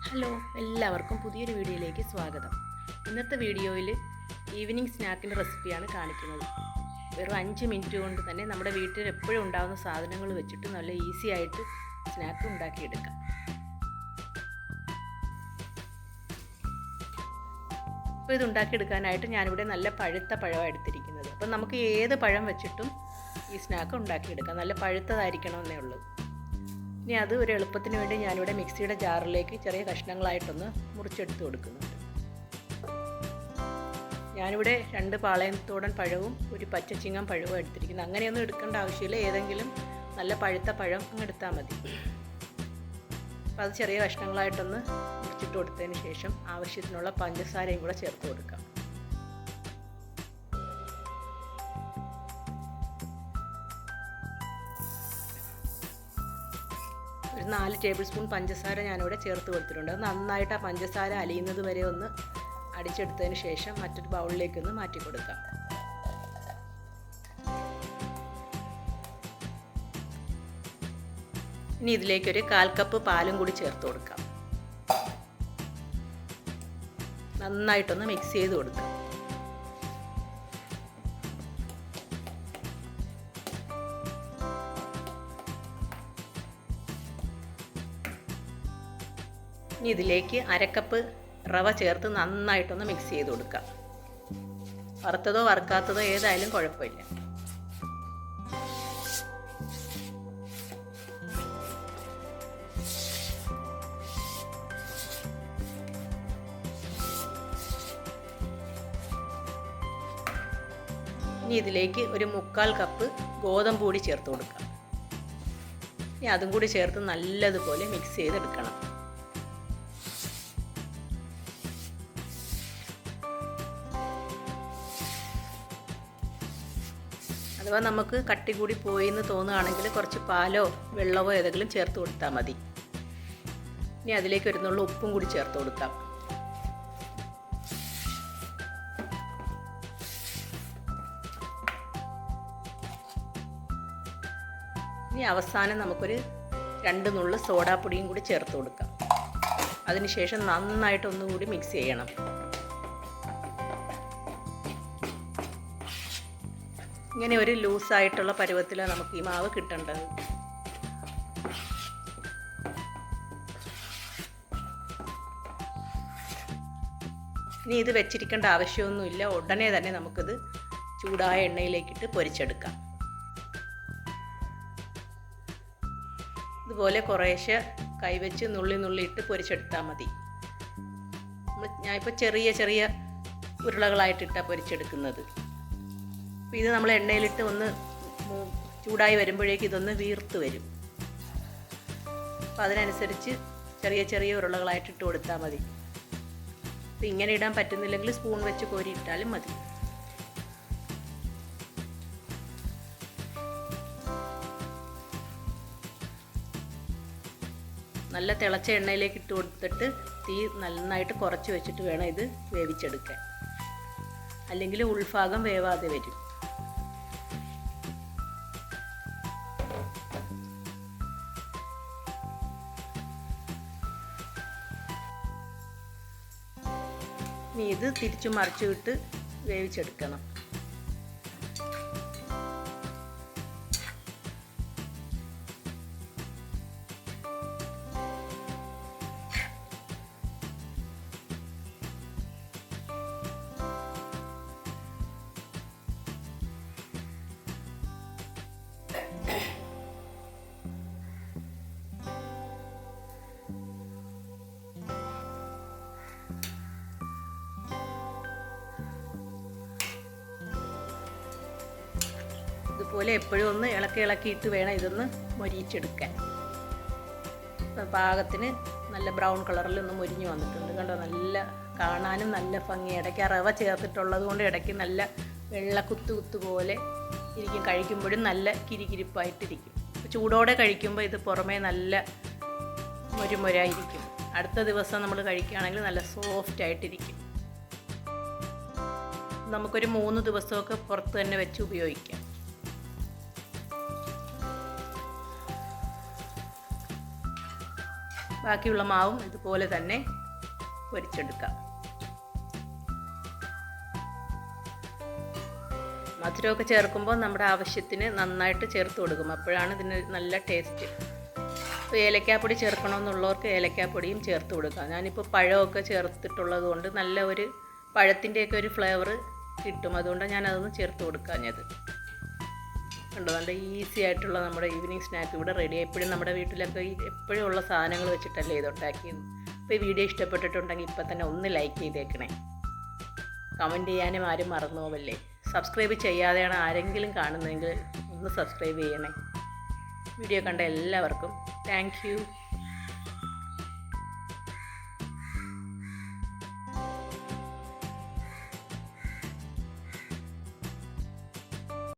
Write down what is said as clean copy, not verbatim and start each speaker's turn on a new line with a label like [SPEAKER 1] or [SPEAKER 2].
[SPEAKER 1] Hello, എല്ലാവർക്കും പുതിയൊരു വീഡിയോയിലേക്ക് സ്വാഗതം. ഇന്നത്തെ വീഡിയോയിൽ ഈവനിങ് സ്നാക്കിൻ്റെ റെസിപ്പിയാണ് കാണിക്കുന്നത്. വെറും 5 മിനിറ്റ് കൊണ്ട് തന്നെ നമ്മുടെ വീട്ടിൽ എപ്പോഴും ഉണ്ടാകുന്ന സാധനങ്ങൾ വെച്ചിട്ട് നല്ല ഈസി ആയിട്ട് സ്നാക്ക് ഉണ്ടാക്കിയെടുക്കാം. അപ്പോൾ ഇത് ഉണ്ടാക്കിയെടുക്കാനായിട്ട് ഞാനിവിടെ നല്ല പഴുത്ത പഴമാണ് എടുത്തിരിക്കുന്നത്. അപ്പം നമുക്ക് ഏത് പഴം വെച്ചിട്ടും ഈ സ്നാക്ക് ഉണ്ടാക്കിയെടുക്കാം. നല്ല പഴുത്തതായിരിക്കണമെന്നേ ഉള്ളൂ. ഇനി അത് ഒരു എളുപ്പത്തിന് വേണ്ടി ഞാനിവിടെ മിക്സിയുടെ ജാറിലേക്ക് ചെറിയ കഷ്ണങ്ങളായിട്ടൊന്ന് മുറിച്ചെടുത്ത് കൊടുക്കുന്നുണ്ട്. ഞാനിവിടെ 2 പാളയത്തോടൻ പഴവും ഒരു പച്ചച്ചിങ്ങം പഴവും എടുത്തിരിക്കുന്നത്. അങ്ങനെയൊന്നും എടുക്കേണ്ട ആവശ്യമില്ല, ഏതെങ്കിലും നല്ല പഴുത്ത പഴം അങ്ങ് എടുത്താൽ മതി. അപ്പോൾ അത് ചെറിയ കഷ്ണങ്ങളായിട്ടൊന്ന് മുറിച്ചിട്ട് കൊടുത്തതിന് ശേഷം ആവശ്യത്തിനുള്ള പഞ്ചസാരയും കൂടെ ചേർത്ത് കൊടുക്കാം. ഒരു 4 ടേബിൾ സ്പൂൺ പഞ്ചസാര ഞാനിവിടെ ചേർത്ത് കൊടുത്തിട്ടുണ്ട്. അത് നന്നായിട്ട് ആ പഞ്ചസാര അലിയുന്നത് വരെ ഒന്ന് അടിച്ചെടുത്തതിന് ശേഷം മറ്റൊരു ബൗളിലേക്കൊന്ന് മാറ്റി കൊടുക്കാം. ഇനി ഇതിലേക്കൊരു 1/4 കപ്പ് പാലും കൂടി ചേർത്ത് കൊടുക്കാം. നന്നായിട്ടൊന്ന് മിക്സ് ചെയ്ത് കൊടുക്കാം. ഇനി ഇതിലേക്ക് 1/2 കപ്പ് റവ ചേർത്ത് നന്നായിട്ടൊന്ന് മിക്സ് ചെയ്ത് കൊടുക്കാം. വറുത്തതോ വറുക്കാത്തതോ ഏതായാലും കുഴപ്പമില്ല. ഇനി ഇതിലേക്ക് ഒരു 1/4 കപ്പ് ഗോതമ്പ് പൊടി ചേർത്ത് കൊടുക്കാം. ഇനി അതും കൂടി ചേർത്ത് നല്ലതുപോലെ മിക്സ് ചെയ്തെടുക്കണം. അഥവാ നമുക്ക് കട്ടി കൂടി പോയി എന്ന് തോന്നുകയാണെങ്കിൽ കുറച്ച് പാലോ വെള്ളമോ ഏതെങ്കിലും ചേർത്ത് കൊടുത്താൽ മതി. ഇനി അതിലേക്ക് ഒരു നുള്ളു ഉപ്പും കൂടി ചേർത്ത് കൊടുക്കാം. ഇനി അവസാനം നമുക്കൊരു 2 നുള്ളു സോഡാപ്പൊടിയും കൂടി ചേർത്ത് കൊടുക്കാം. അതിനുശേഷം നന്നായിട്ട് ഒന്നുകൂടി മിക്സ് ചെയ്യണം. ഇങ്ങനെ ഒരു ലൂസായിട്ടുള്ള പരുവത്തിലാണ് നമുക്ക് ഈ മാവ് കിട്ടേണ്ടത്. ഇനി ഇത് വെച്ചിരിക്കേണ്ട ആവശ്യമൊന്നുമില്ല, ഉടനെ തന്നെ നമുക്കിത് ചൂടായ എണ്ണയിലേക്കിട്ട് പൊരിച്ചെടുക്കാം. ഇതുപോലെ കുറേശ്ശെ കൈവച്ച് നുള്ളി ഇട്ട് പൊരിച്ചെടുത്താൽ മതി. ഞാനിപ്പോൾ ചെറിയ ചെറിയ ഉരുളകളായിട്ടിട്ടാണ് പൊരിച്ചെടുക്കുന്നത്. അപ്പോൾ ഇത് നമ്മൾ എണ്ണയിലിട്ട് ഒന്ന് ചൂടായി വരുമ്പോഴേക്ക് ഇതൊന്ന് വീർത്ത് വരും. അപ്പോൾ അതിനനുസരിച്ച് ചെറിയ ചെറിയ ഉരുളകളായിട്ട് ഇട്ട് കൊടുത്താൽ മതി. അപ്പോൾ ഇങ്ങനെ ഇടാൻ പറ്റുന്നില്ലെങ്കിൽ സ്പൂൺ വെച്ച് കോരി ഇട്ടാലും മതി. നല്ല തിളച്ച എണ്ണയിലേക്ക് ഇട്ട് കൊടുത്തിട്ട് തീ നന്നായിട്ട് കുറച്ച് വെച്ചിട്ട് വേണം ഇത് വേവിച്ചെടുക്കാൻ, അല്ലെങ്കിൽ ഉൾഭാഗം വേവാതെ വരും. ഇനി ഇത് തിരിച്ചു മറിച്ചു വിട്ട് വേവിച്ചെടുക്കണം. ഇതുപോലെ എപ്പോഴും ഒന്ന് ഇളക്കിയിട്ട് വേണം ഇതൊന്ന് മൊരിയിച്ചെടുക്കാൻ. പാകത്തിന് നല്ല ബ്രൗൺ കളറിലൊന്ന് മൊരിഞ്ഞ് വന്നിട്ടുണ്ട്. കണ്ടോ, നല്ല കാണാനും നല്ല ഭംഗി. ഇടയ്ക്ക് ആ റവ ചേർത്തിട്ടുള്ളത് കൊണ്ട് ഇടയ്ക്ക് നല്ല വെള്ള കുത്ത് പോലെ ഇരിക്കും. കഴിക്കുമ്പോഴും നല്ല കിരികിരിപ്പായിട്ടിരിക്കും. ചൂടോടെ കഴിക്കുമ്പോൾ ഇത് പുറമേ നല്ല മൊരായിരിക്കും. അടുത്ത ദിവസം നമ്മൾ കഴിക്കുകയാണെങ്കിൽ നല്ല സോഫ്റ്റ് ആയിട്ടിരിക്കും. നമുക്കൊരു 3 ദിവസമൊക്കെ പുറത്ത് തന്നെ വെച്ച് ഉപയോഗിക്കാം. ബാക്കിയുള്ള മാവും ഇതുപോലെ തന്നെ പൊരിച്ചെടുക്കാം. മധുരമൊക്കെ ചേർക്കുമ്പോൾ നമ്മുടെ ആവശ്യത്തിന് നന്നായിട്ട് ചേർത്ത് കൊടുക്കും. അപ്പോഴാണ് ഇതിന് നല്ല ടേസ്റ്റ്. ഇപ്പോൾ ഏലക്കാപ്പൊടി ചേർക്കണമെന്നുള്ളവർക്ക് ഏലക്കാപ്പൊടിയും ചേർത്ത് കൊടുക്കാം. ഞാനിപ്പോൾ പഴമൊക്കെ ചേർത്തിട്ടുള്ളത് കൊണ്ട് നല്ല ഒരു പഴത്തിൻ്റെയൊക്കെ ഒരു ഫ്ലേവർ കിട്ടും. അതുകൊണ്ടാണ് ഞാനതൊന്ന് ചേർത്ത് കൊടുക്കാഞ്ഞത്. കണ്ടോ, നല്ല ഈസി ആയിട്ടുള്ള നമ്മുടെ ഈവനിങ് സ്നാക്ക് ഇവിടെ റെഡി. എപ്പോഴും നമ്മുടെ വീട്ടിലൊക്കെ എപ്പോഴും ഉള്ള സാധനങ്ങൾ വെച്ചിട്ടല്ലേ ഇത് ഉണ്ടാക്കിയത്. അപ്പോൾ ഈ വീഡിയോ ഇഷ്ടപ്പെട്ടിട്ടുണ്ടെങ്കിൽ ഇപ്പം തന്നെ ഒന്ന് ലൈക്ക് ചെയ്തേക്കണേ. കമൻറ്റ് ചെയ്യാനും ആരും മറന്നു പോവല്ലേ. സബ്സ്ക്രൈബ് ചെയ്യാതെയാണ് ആരെങ്കിലും കാണുന്നതെങ്കിൽ ഒന്ന് സബ്സ്ക്രൈബ് ചെയ്യണേ. വീഡിയോ കണ്ട എല്ലാവർക്കും താങ്ക് യു.